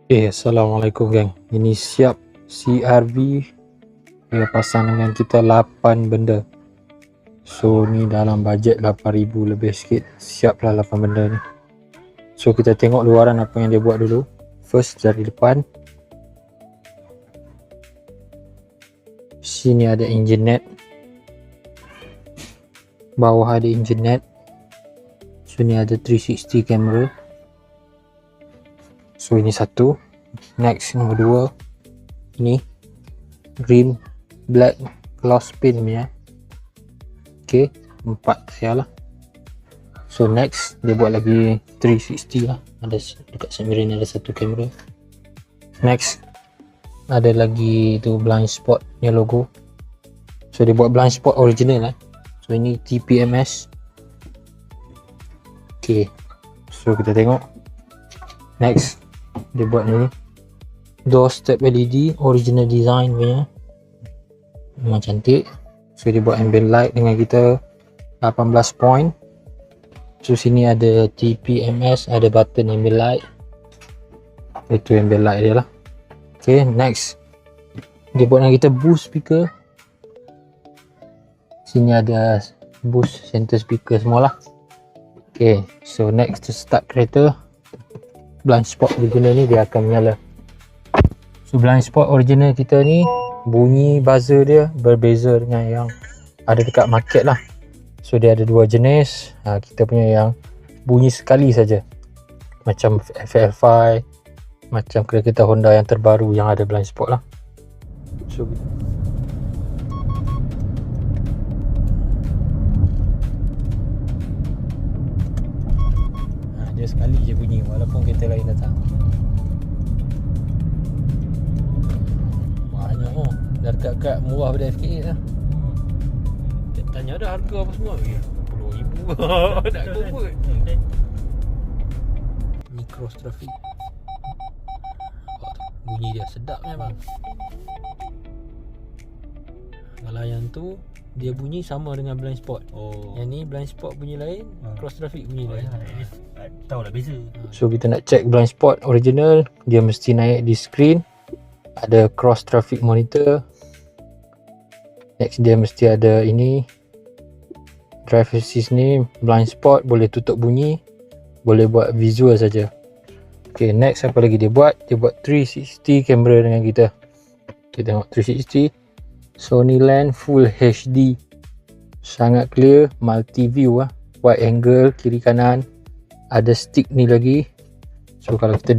Assalamualaikum geng. Ini siap CRV dia pasang dengan kita 8 benda. So ni dalam bajet 8,000 lebih sikit. Siap lah 8 benda ni. So kita tengok luaran apa yang dia buat dulu. First dari depan. Sini ada engine net. Bawah ada engine net. So ni ada 360 camera. So ini satu. Next nombor dua, ini rim black gloss paint punya. Ok, 4 saya lah. So next dia buat lagi 360 lah. Ada dekat semirin ada satu kamera. Next ada lagi tu blind spot ni logo. So dia buat blind spot original lah. So ini TPMS. Ok, so kita tengok. Next dia buat ni door step LED original design punya, memang cantik. So dia buat ambient light dengan kita 18 point. So sini ada TPMS, ada button ambient light, itu ambient light dia lah. Ok, next dia buat dengan kita boost speaker. Sini ada boost center speaker semua lah. Ok, so next to start kereta, blind spot original ni dia akan menyala. So blind spot original kita ni bunyi buzzer dia berbeza dengan yang ada dekat market lah. So dia ada dua jenis. Kita punya yang bunyi sekali saja, macam FFI, macam kereta Honda yang terbaru yang ada blind spot lah. So dia sekali je bunyi walaupun kereta lain datang. Banyak oh, dah dekat murah pada FK8 lah. Dia tanya ada harga apa semua. Ya, 10,000 nak convert. Ni cross traffic. Bunyi dia sedap ni bang. Kalau yang tu dia bunyi sama dengan blind spot. Yang ni blind spot bunyi lain, cross traffic bunyi lain. Tahu lah beza. So kita nak check blind spot original, dia mesti naik di screen. Ada cross traffic monitor. Next dia mesti ada ini drive assist ni, blind spot boleh tutup bunyi, boleh buat visual saja. Ok, next apa lagi dia buat? Dia buat 360 kamera dengan kita. Kita tengok 360 Sony lens full HD, sangat clear, multi view lah, wide angle kiri kanan, ada stick ni lagi. So kalau kita